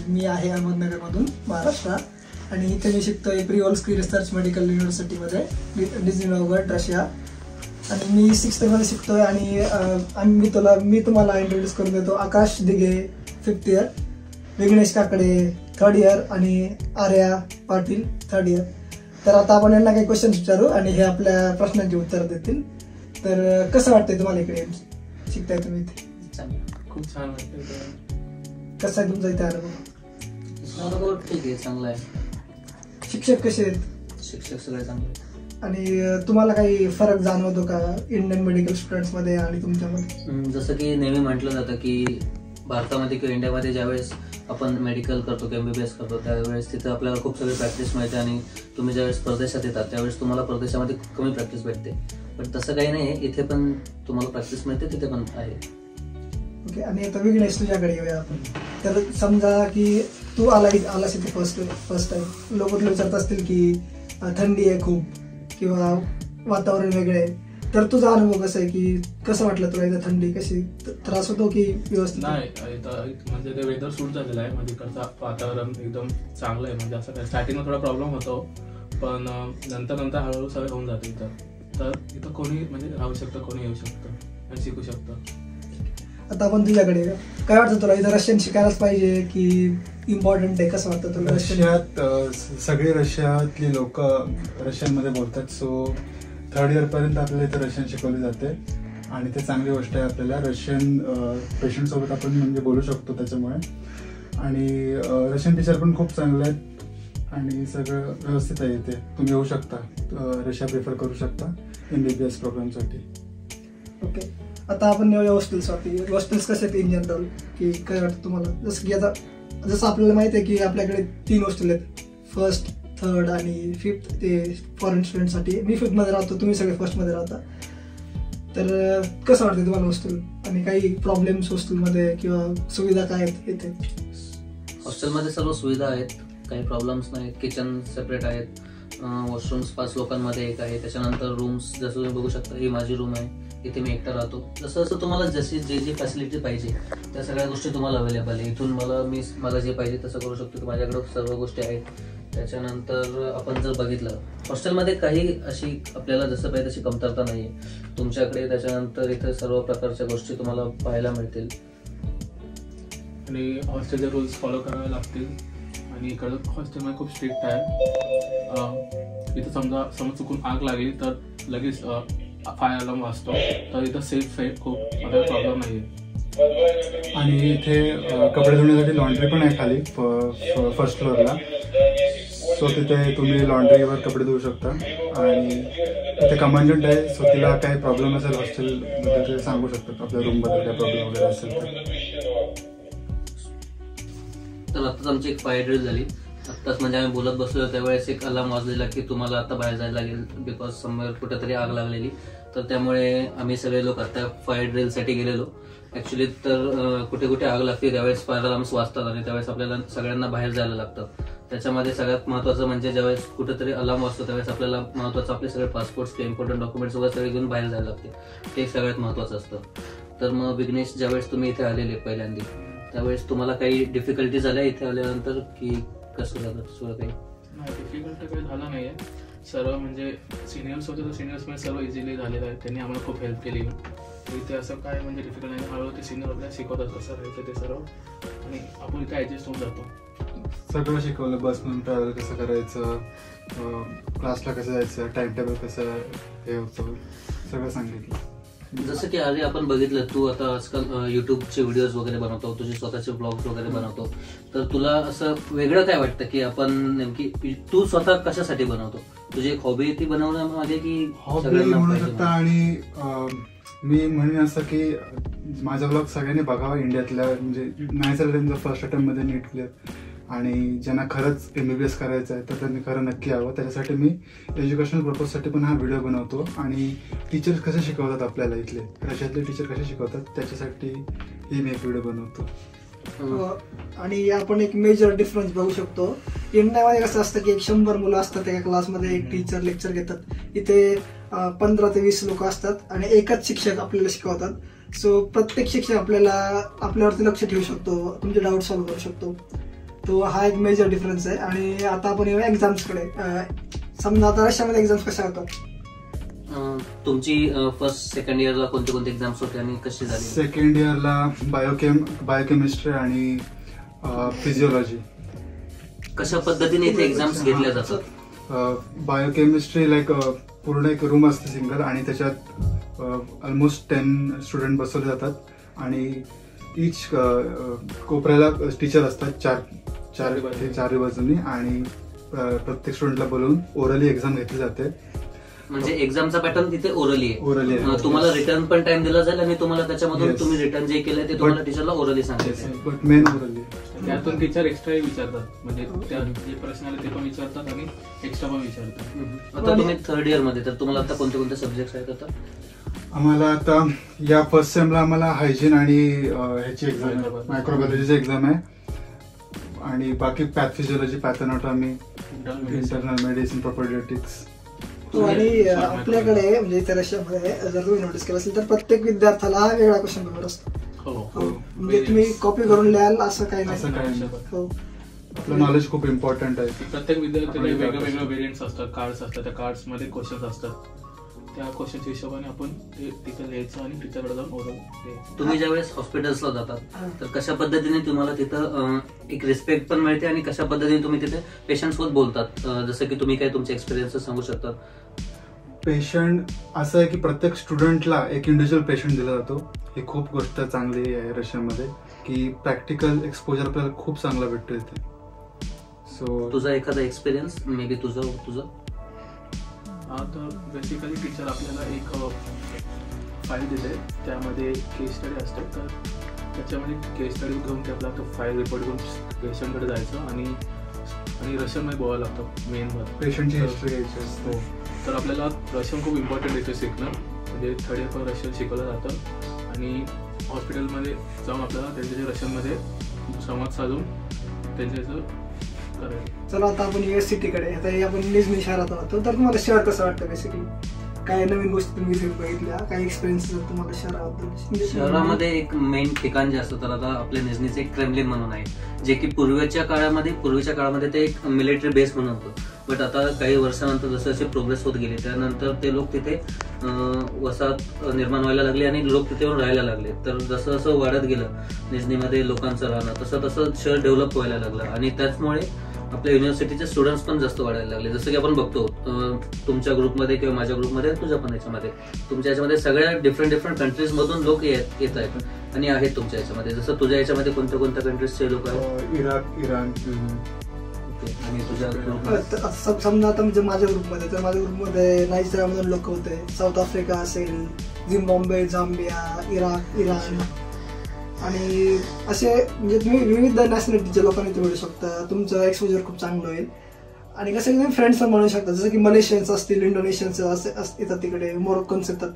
मी आहे अहमदनगरमधून, महाराष्ट्र, आणि इथे मी शिकतोय प्रिव्होल्स्की रिसर्च मेडिकल युनिव्हर्सिटीमध्ये, निझनी नोव्गोरोड, रशिया. आणि मी 6th मध्ये शिकतोय. आणि मी तुम्हाला इंट्रोड्यूस करून देतो. Akash Dighe 5th year, Vighnesh Kakade 3rd year आणि आर्या पाटील 3rd इयर. तर आता आपण यांना काही क्वेश्चन विचारू आणि हे आपल्या प्रश्नांची उत्तर देतील. तर कसं वाटतंय तुम्हाला इकडे शिकताय तुम्ही इथे? खूप छान वाटतंय. कसा आहे तुमचा इथे अनुभव? ठीक आहे, चांगला आहे. शिक्षक कसे आहेत? शिक्षक सगळे चांगले. आणि तुम्हाला काही फरक जाणवतो का इंडियन मेडिकल स्टुडंट्स मध्ये आणि तुमच्यामध्ये? जसं की नेहमी म्हटलं जातं की भारतामध्ये किंवा इंडियामध्ये ज्यावेळेस आपण मेडिकल करतो किंवा MBBS करतो त्यावेळेस तिथं आपल्याला खूप सगळी प्रॅक्टिस मिळते, आणि तुम्ही ज्यावेळेस परदेशात येतात त्यावेळेस तुम्हाला परदेशामध्ये कमी प्रॅक्टिस भेटते. पण तसं काही नाही आहे, इथे पण तुम्हाला प्रॅक्टिस मिळते, तिथे पण आहे. ओके. आणि आता विघ्नेश तुझ्याकडे येऊया आपण. तर समजा की तू आलास इथे फर्स्ट टाइम, लोक तुला विचारत असतील की थंडी आहे खूप किंवा वातावरण वेगळे आहे, तर तुझा अनुभव कसा आहे की कसं वाटलं तुला इथं? थंडी कशी त्रास होतो की व्यवस्थित? नाही, म्हणजे ते वेदर सूट झालेलं आहे. म्हणजे इकडचं वातावरण एकदम चांगलं आहे. म्हणजे असं काय स्टार्टिंगला थोडा प्रॉब्लेम होतो, पण नंतर हळूहळू सवय होऊन जाते इथं. तर इथं कोणी म्हणजे राहू शकतं, कोणी येऊ शकतं आणि शिकू शकतं. आता आपण तुझ्याकडे काय वाटतं तुला, इथं रशियन शिकायलाच पाहिजे की इम्पॉर्टंट आहे? कसं वाटतं तुला? रशियात सगळे रशियातली लोक रशियनमध्ये बोलतात. सो 3rd इयर पर्यंत आपल्याला इथे रशियन शिकवली जाते आणि ते चांगली गोष्ट आहे. आपल्याला रशियन पेशंट सोबत आपण म्हणजे बोलू शकतो त्याच्यामुळे. आणि रशियन टीचर पण खूप चांगले आहेत आणि सगळं व्यवस्थित आहे इथे. तुम्ही येऊ शकता, रशिया प्रिफर करू शकता MBBS प्रोग्रामसाठी. ओके. आता आपण येऊया हॉस्टेल्सवरती. हॉस्टेल्स कसे आहेत इन जनरल, की काय वाटतं तुम्हाला? जसं आपल्याला माहिती आहे की आपल्याकडे 3 हॉस्टेल आहेत, 1st, 3rd आणि 5th. ते फॉरेन स्टुडंटसाठी. मी 5th मध्ये राहतो, तुम्ही सगळे 1st मध्ये राहता. तर कसं वाटतं तुम्हाला हॉस्टेल, आणि काही प्रॉब्लेम्स हॉस्टेलमध्ये किंवा सुविधा काय आहेत इथे? हॉस्टेलमध्ये सर्व सुविधा आहेत, काही प्रॉब्लेम्स नाहीत. किचन सेपरेट आहेत, वॉशरूम्स 5 लोकांमध्ये एक आहे. त्याच्यानंतर रूम्स जसं तुम्ही बघू शकता, ही माझी रूम आहे, इथे मी एकटा राहतो. जसं तुम्हाला जे फॅसिलिटी पाहिजे त्या सगळ्या गोष्टी तुम्हाला अवेलेबल आहे. इथून मला जे पाहिजे तसं करू शकतो की माझ्याकडे सर्व गोष्टी आहेत. त्याच्यानंतर आपण जर बघितलं हॉस्टेलमध्ये काही अशी आपल्याला जसं पाहिजे तशी कमतरता नाही आहे तुमच्याकडे. त्याच्यानंतर इथे सर्व प्रकारच्या गोष्टी तुम्हाला पाहायला मिळतील. आणि हॉस्टेलचे रूल्स फॉलो करावे लागतील. आणि इकडं हॉस्टेलमध्ये खूप स्ट्रिक्ट आहे. इथं समज चुकून आग लागली तर लगेच फायर अलार्म वाजतो. तर इथं सेफ आहे, खूप मला प्रॉब्लेम नाही आहे. आणि इथे कपडे धुण्यासाठी लॉन्ड्री पण आहे खाली फर्स्ट फ्लोअरला. सो तिथे तुम्ही लॉन्ड्रीवर कपडे धुवू शकता. आणि तिथे कमांडंट आहे, सो तिला काही प्रॉब्लेम असेल हॉस्टेलबद्दल ते सांगू शकतात, आपल्या रूमबद्दल काही प्रॉब्लेम वगैरे असेल तर. आत्ताच आमची एक फायर ड्रिल झाली. आत्ताच म्हणजे आम्ही बोलत बसलो त्यावेळेस एक अलार्म वाजलेला की तुम्हाला आता बाहेर जायला लागेल, बिकॉज समोर कुठेतरी आग लागलेली. तर त्यामुळे आम्ही सगळे लोक आता फायर ड्रिलसाठी गेलेलो. ऍक्च्युली तर कुठे कुठे आग लागते त्यावेळेस फायर अलार्म्स वाजतात आणि त्यावेळेस आपल्याला सगळ्यांना बाहेर जायला लागतं. त्याच्यामध्ये सगळ्यात महत्त्वाचं म्हणजे ज्यावेळेस कुठेतरी अलार्म वाजतो त्यावेळेस आपल्याला महत्त्वाचं आपले सगळे पासपोर्ट्स, इम्पॉर्टंट डॉक्युमेंट्स वगैरे सगळे घेऊन बाहेर जायला लागते. ते सगळ्यात महत्त्वाचं असतं. तर मग विघ्नेश, ज्यावेळेस तुम्ही इथे आलेले पहिल्यांदा त्यावेळेस तुम्हाला काही डिफिकल्टी झाल्या इथे आल्यानंतर की कसं झालं? सुरू काही डिफिकल्ट काही झालं नाही आहे. सर्व म्हणजे सिनियर्स होते तर सिनियर्समध्ये सर्व इझिली झालेलं आहे. त्यांनी आम्हाला खूप हेल्प केली. इथे असं काय म्हणजे डिफिकल्ट नाही. हळूहळू ते सिनियर आपल्याला शिकवतात कसं राहायचं ते सर्व, आणि आपण इथे ॲडजस्ट होऊन जातो. सगळं शिकवलं. बसमधून ट्रॅव्हल कसं करायचं, क्लासला कसं जायचं, टाइम टेबल कसं हे होतं, सगळं सांगितलं. जसं की आधी आपण बघितलं तू आता आजकाल युट्यूबचे व्हिडिओज वगैरे बनवतो, तुझे स्वतःचे ब्लॉग्स वगैरे बनवतो. तर तुला असं वेगळं काय वाटतं की आपण नेमकी तू स्वतः कशासाठी बनवतो? तुझी एक हॉबी ती बनवण्यामध्ये की हॉबी म्हणू शकता. आणि मी म्हणेन असं की माझा ब्लॉग सगळ्यांनी बघावा इंडियातल्या, म्हणजे नाही झालं त्यांचं फर्स्ट अटेम्प्टमध्ये नीट क्लिअर. आणि ज्यांना खरंच MBBS करायचं आहे तर त्यांनी खरं नक्की यावं. त्याच्यासाठी मी एज्युकेशनल पर्पजसाठी पण हा व्हिडिओ बनवतो. आणि टीचर्स कसे शिकवतात आपल्याला इथले, रशियातले टीचर कसे शिकवतात त्याच्यासाठी मी एक व्हिडिओ बनवतो. आणि आपण एक मेजर डिफरन्स बघू शकतो. इंडियामध्ये कसं असतं की 100 मुलं असतात एका क्लासमध्ये, एक टीचर लेक्चर घेतात. इथे 15 ते 20 लोक असतात आणि एकच शिक्षक आपल्याला शिकवतात. सो प्रत्येक शिक्षक आपल्यावरती लक्ष ठेवू शकतो, तुमचे डाऊट सॉल्व्ह करू शकतो. तो हा एक मेजर डिफरन्स आहे. आणि आता आपण येऊया एक्झाम्सकडे. समजा आता रशियामध्ये एक्झाम्स कशा होतात? तुमची फर्स्ट सेकंड इयरला कोणते कोणते एक्झाम्स होते आणि कशी झाली? सेकंड इयरला बायोकेमिस्ट्री आणि फिजिओलॉजी. कशा पद्धतीने इथे एक्झाम्स घेतल्या जातात? बायोकेमिस्ट्री लाईक पूर्ण एक रूम असते सिंगल आणि त्याच्यात ऑलमोस्ट 10 स्टुडंट बसवले जातात आणि इच कोपऱ्याला टीचर असतात चारही बाजूनी आणि प्रत्येक स्टुडंटला बोलवून ओरली एक्झाम घेतली जाते. म्हणजे एक्झामचा पॅटर्न तिथे ओरली ओरली आहे. तुम्हाला रिटर्न पण टाइम दिला जाईल आणि तुम्हाला त्याच्यामधून तुम्ही रिटर्न जे केलंय ते तुम्हाला टीचरला ओरली सांगायचं. But main orally. त्यातून टीचर एक्स्ट्रा विचारतात, म्हणजे जे प्रश्न आले ते पण विचारतात आणि एक्स्ट्रा पण विचारतात. आता तुम्ही थर्ड इयर मध्ये, तर तुम्हाला आता कोणते कोणते सब्जेक्ट आहेत? आता आम्हाला आता या फर्स्ट सेमला आम्हाला हायजीन आणि ह्याची एक्झाम आहे, मायक्रोबायोलॉजीची एक्झाम आहे आणि बाकी पॅथोफिजिओलॉजी, पॅथोनॉटॉमी, इंटरनल मेडिसिन, प्रोपॅडिटिक्स. आणि आपल्याकडे म्हणजे इथे रशियामध्ये जर तुम्ही नोटीस केलं असेल तर प्रत्येक विद्यार्थ्याला वेगळा क्वेश्चन पेपर असतो. म्हणजे तुम्ही कॉपी करून लिहाल असं काही नाही. आपलं नॉलेज खूप इम्पॉर्टंट आहे. प्रत्येक विद्यार्थ्याला वेगवेगळे व्हेरियंट्स असतात, कार्ड्स असतात, त्या कार्ड्स मध्ये क्वेश्चन्स असतात. त्या क्वेश्चनच्या हिशोबाने आपण ते तिथे लिहायचं आणि टीचरकडे जाऊन ओरल. तुम्ही ज्यावेळेस हॉस्पिटल्सला जातात तर कशा पद्धतीने तुम्हाला तिथं एक रिस्पेक्ट पण मिळते आणि कशा पद्धतीने तुम्ही तिथे पेशंट सोबत बोलतात? जसं की तुम्ही काय तुमचे एक्सपिरियन्स सांगू शकता? पेशंट असं आहे की प्रत्येक स्टुडंटला एक इंडिव्हिज्युअल पेशंट दिला जातो. ही खूप गोष्ट चांगली आहे रशियामध्ये की प्रॅक्टिकल एक्सपोजर आपल्याला खूप चांगला भेटतो इथे. सो तुझा एखादा एक्सपिरियन्स मे बी तुझं? हा, तर बेसिकली टीचर आपल्याला एक फाईल देते, त्यामध्ये केस स्टडी असते. तर त्याच्यामध्ये केस स्टडी घेऊन ते आपला तो फाईल रिपोर्ट घेऊन पेशंटकडे जायचं आणि रशियनमध्ये बोलायला लागतं मेन पेशंटची हिस्ट्री घ्यायची असते. तर आपल्याला रशियन खूप इम्पॉर्टंट येते शिकणं. म्हणजे थर्ड इयर पण रशियन शिकवलं जातं आणि हॉस्पिटलमध्ये जाऊन आपल्याला त्यांच्याशी रशियनमध्ये संवाद साधून त्यांच्याचं करायचं. चला आता आपण युनिव्हर्सिटीकडे. आता आपण निजनी शहरात राहतो, तर तुम्हाला शहर कसं वाटतं? बेसिकली काय नवीन गोष्टी तुम्ही बघितल्या, काय एक्सपिरियन्स तुम्हाला शहराबद्दल? शहरामध्ये एक मेन ठिकाण जे असतं तर आता आपल्या निजनीचे एक क्रेमलिन म्हणून आहे, जे की पूर्वीच्या काळामध्ये ते एक मिलिटरी बेस म्हणून होतं. बट आता काही वर्षानंतर जसे जसे प्रोग्रेस होत गेले त्यानंतर ते लोक तिथे वसाहत निर्माण व्हायला लागले आणि लोक तिथे येऊन राहायला लागले. तर जसं जसं वाढत गेलं निजनीमध्ये लोकांचं राहणं, तसं तसं शहर डेव्हलप व्हायला लागलं आणि त्याचमुळे आपल्या युनिव्हर्सिटीचे स्टुडंट्स पण जास्त वाढायला लागले. जसं की आपण बघतो तुमच्या ग्रुपमध्ये किंवा माझ्या ग्रुपमध्ये, तुझ्या पण याच्यामध्ये, तुमच्या याच्यामध्ये सगळ्या डिफरंट कंट्रीज मधून लोक येत आहेत आणि आहेत तुमच्या याच्यामध्ये. जसं तुझ्या याच्यामध्ये कोणत्या कोणत्या कंट्रीजचे लोक आहेत? Iraq, Iran. आणि तुझ्या समजा आता म्हणजे माझ्या ग्रुपमध्ये नायजेरियामधून लोक होते, साऊथ आफ्रिका असेल, झिम्बाब्वे, झांबिया, इराक, इराण आणि असे म्हणजे तुम्ही विविध नॅशनॅलिटीच्या लोकांनी ते मिळू शकता. तुमचं एक्सपोजर खूप चांगलं होईल आणि कसं तुम्ही फ्रेंड्स पण बनवू शकता. जसं की मलेशियन्स असतील, इंडोनेशियन्स येतात तिकडे, मोरोक्कन्स येतात.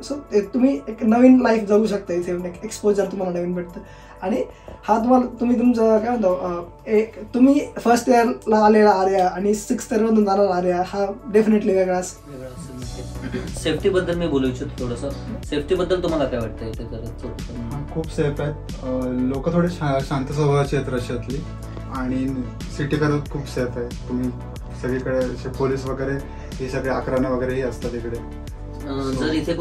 सो तुम्ही एक नवीन लाईफ जगू शकता इथे. एक्सपोजर तुम्हाला नवीन भेटतं आणि हा तुम्ही तुमचं काय म्हणतो, तुम्ही फर्स्ट इयरला आलेला आर्या आणि 6th इयर मधून जाणारा आर्या हा डेफिनेटली वेगळा असेल. सेफ्टी बद्दल मी बोलू इच्छितो थोडंसं. सेफ्टी बद्दल तुम्हाला काय वाटतं इथे? खूप सेफ आहेत. लोक थोडे शांत स्वभावाचे आहेत रशियातली आणि सिटी करत खूप सेफ आहे. तुम्ही सगळीकडे पोलीस वगैरे हे सगळे 11 वगैरेही असतात इकडे. जर इथे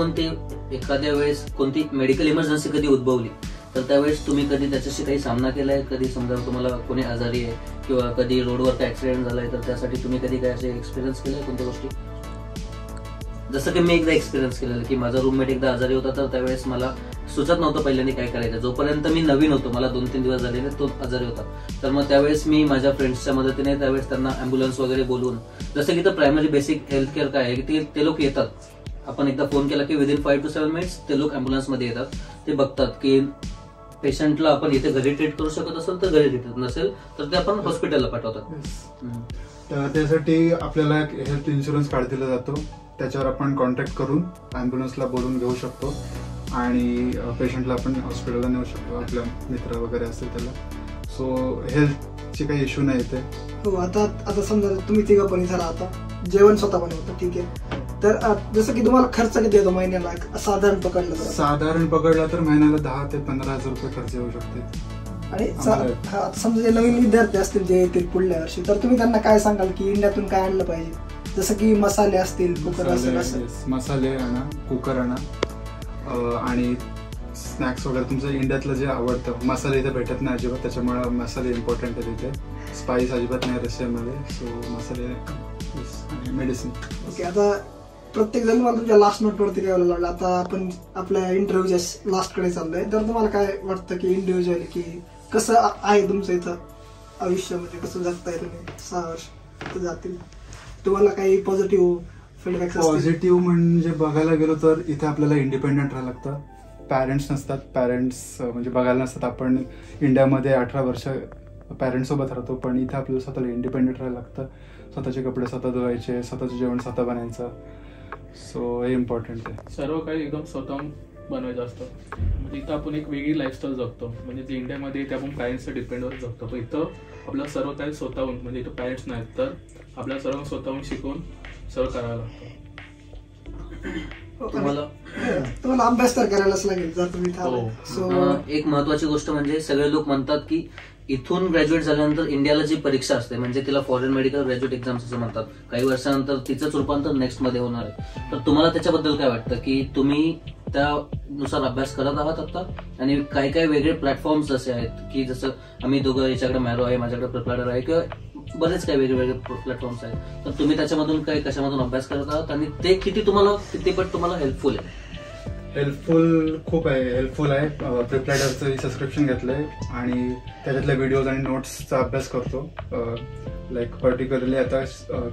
एखाद्या वेळेस कोणती मेडिकल इमर्जन्सी कधी उद्भवली तर त्यावेळेस तुम्ही कधी त्याच्याशी काही सामना केलाय? कधी समजा तुम्हाला कोणी आजारी आहे किंवा कधी रोडवर काय ऍक्सिडेंट झालाय तर त्यासाठी तुम्ही कधी काय असे एक्सपिरियन्स केलाय कोणत्या गोष्टी? जसं की मी एकदा एक्सपिरियन्स केलेलं की माझा रूममेट एकदा आजारी होता, तर त्यावेळेस मला सुचत नव्हतं पहिल्यांदा काय करायचं. जोपर्यंत मी नवीन होतो, मला 2-3 दिवस झालेले, तो आजारी होता, तर मग त्यावेळेस मी माझ्या फ्रेंड्सच्या मदतीने त्यावेळेस त्यांना ॲम्ब्युलन्स वगैरे बोलवून, जसं की तर प्रायमरी बेसिक हेल्थ केअर काय आहे ते लोक येतात. आपण एकदा फोन केला की विदिन 5 to 7 मिनिट्स ते लोक ॲम्ब्युलन्समध्ये येतात. ते बघतात की पेशंटला आपण इथे घरी ट्रीट करू शकत असेल तर घरी ट्रीट, नसेल तर ते आपण हॉस्पिटलला पाठवतात. त्यासाठी आपल्याला एक हेल्थ इन्शुरन्स कार्ड दिला जातो. त्याच्यावर आपण कॉन्टॅक्ट करून ॲम्ब्युलन्सला बोलून घेऊ शकतो आणि पेशंटला आपण हॉस्पिटलला नेऊ शकतो, आपल्या मित्र वगैरे असेल त्याला. सो हेल्थची काही इश्यू नाही येते. हो, आता समजा तुम्ही तिघं पण इथं राहता, जेवण स्वतः बनवतं, ठीक आहे. तर जसं की तुम्हाला खर्च किती येतो महिन्याला साधारण पकडला तर? साधारण पकडला तर महिन्याला 10,000 ते 15,000 रुपये खर्च येऊ शकते. आणि आम्हाला- आता समजा जे नवीन विद्यार्थी असतील जे येतील पुढल्या वर्षी, तर तुम्ही त्यांना काय सांगाल की इंडियातून काय आणलं पाहिजे, जसं की मसाले असतील, कुकर असेल असं. मसाले आणा, कुकर आणा, आणि स्नॅक्स वगैरे तुमचं इंडियातलं जे आवडतं. मसाले इथे भेटत नाही अजिबात, त्याच्यामुळे मसाले इम्पॉर्टंट आहे तिथे. स्पाइस अजिबात नाही रशियामध्ये, सो मसाले आणि मेडिसिन. ओके, आता प्रत्येक जण मला तुमच्या लास्ट नोटवरती लिहायला लागला. आता आपण आपल्या इंटरव्ह्यूच्या लास्टकडे चाललोय, तर तुम्हाला काय वाटतं की इंडिव्हिज्युअली की कसं आहे तुमचं इथं आयुष्यामध्ये, कसं जगताय तुम्ही 6 वर्ष जातील, तुम्हाला काही पॉझिटिव्ह फीडबॅक? पॉझिटिव्ह म्हणजे बघायला गेलो तर इथे आपल्याला इंडिपेंडंट राहायला लागतं. पॅरेंट्स नसतात, पॅरेंट्स म्हणजे बघायला नसतात. आपण इंडियामध्ये 18 वर्ष पॅरेंट्स सोबत राहतो, पण इथे आपल्याला स्वतःला इंडिपेंडंट राहायला लागतं. स्वतःचे कपडे स्वतः धुवायचे, स्वतःचं जेवण स्वतः बनायचं, सो हे इम्पॉर्टंट आहे. सर्व काही एकदम स्वतःहून बनवायचं असतं. म्हणजे इथं आपण एक वेगळी लाईफस्टाईल जगतो. म्हणजे जे इंडियामध्ये ते आपण पॅरेंट्सवर डिपेंडवर जगतो, पण इथं आपल्याला सर्व काही स्वतःहून, म्हणजे इथं पॅरेंट्स नाहीत, तर आपल्याला सर्व स्वतःहून शिकून सर्व करावं लागतं. तुम्हाला अभ्यास तर करायलाच लागेल जर तुम्ही इथं आलाय. सो एक महत्वाची गोष्ट म्हणजे सगळे लोक म्हणतात की इथून ग्रॅज्युएट झाल्यानंतर इंडियाला जी परीक्षा असते, म्हणजे तिला फॉरेन मेडिकल ग्रॅज्युएट एक्झाम्स असं म्हणतात, काही वर्षानंतर तिचंच रूपांतर नेक्स्ट मध्ये होणार आहे. तर तुम्हाला त्याच्याबद्दल काय वाटतं की तुम्ही त्यानुसार अभ्यास करत आहात आता, आणि काही काही वेगळे प्लॅटफॉर्म्स असे आहेत की जसं आम्ही दोघं, याच्याकडे मॅरो आहे, माझ्याकडे प्रिप्लाडर आहे, किंवा बरेच काही वेगळे प्लॅटफॉर्म्स आहेत, तर तुम्ही त्याच्यामधून काही कशामधून अभ्यास करत आहात आणि ते कितीपट तुम्हाला हेल्पफुल आहे? हेल्पफुल खूप आहे, हेल्पफुल आहे. प्रिप्लायडरचं सबस्क्रिप्शन घेतलंय आणि त्याच्यातल्या व्हिडिओज आणि नोट्सचा अभ्यास करतो. लाईक पर्टिक्युलरली आता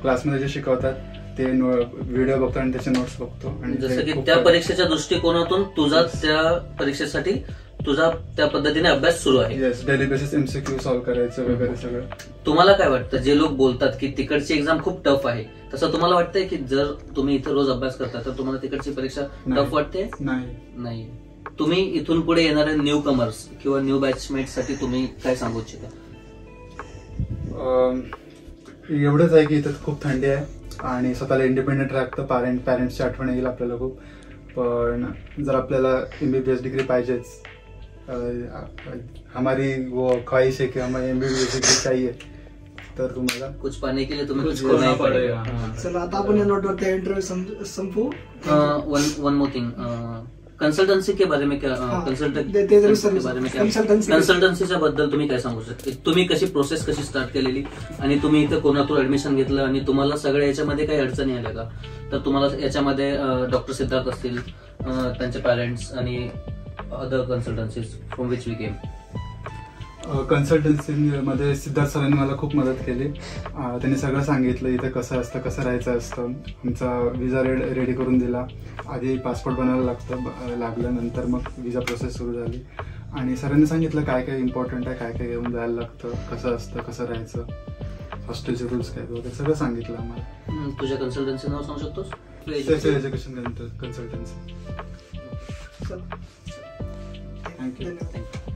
क्लासमध्ये जे शिकवतात ते व्हिडिओ बघतो आणि त्याचे नोट्स बघतो. आणि जसं की त्या परीक्षेच्या दृष्टिकोनातून तुझा त्या परीक्षेसाठी तुझा त्या पद्धतीने अभ्यास सुरू आहे. Yes, daily basis MCQ solve करायचं वगैरे सगळं. तुम्हाला काय वाटतं, जे लोक बोलतात की तिकडची एक्झाम खूप टफ आहे, तसं तुम्हाला वाटतंय की जर तुम्ही इथं रोज अभ्यास करता तर तुम्हाला तिकडची परीक्षा टफ वाटते? नाही. तुम्ही इथून पुढे येणाऱ्या न्यू कमर्स किंवा न्यू बॅचमेट साठी तुम्ही काय सांगू इच्छिता? एवढंच आहे की इथं खूप थंडी आहे आणि स्वतःला इंडिपेंडेंट राखतं. पॅरेंट्सची आठवण येईल आपल्याला खूप. पण जर आपल्याला MBBS डिग्री पाहिजेच, हमारी वो ख्वाहिश है कि हमें MBBS डिग्री चाहिए, तर तुम्हाला कुछ पाने के लिए तुम्हें कुछ कुछ करना करना पडेगा. चला आता आपण या नोटवर त्या इंटरव्ह्यू संपू. वन मोर थिंग, कन्सल्टन्सी के बारे में क्या, कन्सल्टन्सीच्या बद्दल तुम्ही काय सांगू शकता? तुम्ही कशी प्रोसेस कशी स्टार्ट केलेली, आणि तुम्ही इथं कोणातून ऍडमिशन घेतलं, आणि तुम्हाला सगळ्या याच्यामध्ये काही अडचणी आल्या का? तर तुम्हाला याच्यामध्ये डॉक्टर सिद्धार्थ असतील, त्यांचे पॅरेंट्स आणि other consultancies from which we came. कन्सल्टन्सीमध्ये सिद्धार्थ सरांनी मला खूप मदत केली. त्यांनी सगळं सांगितलं इथं कसं असतं, कसं राहायचं असतं. आमचा विजा रेडी करून दिला. आधी पासपोर्ट बनायला लागलं, नंतर मग विजा प्रोसेस सुरू झाली. आणि सरांनी सांगितलं काय काय इम्पॉर्टंट आहे, काय काय घेऊन जायला लागतं, कसं असतं, कसं राहायचं, हॉस्टेलचे रूल्स काय वगैरे सगळं सांगितलं आम्हाला. तुझ्या कन्सल्टन्सी नाव सांगू शकतोस? Education consultancy. थँक्यू. धन्यवाद.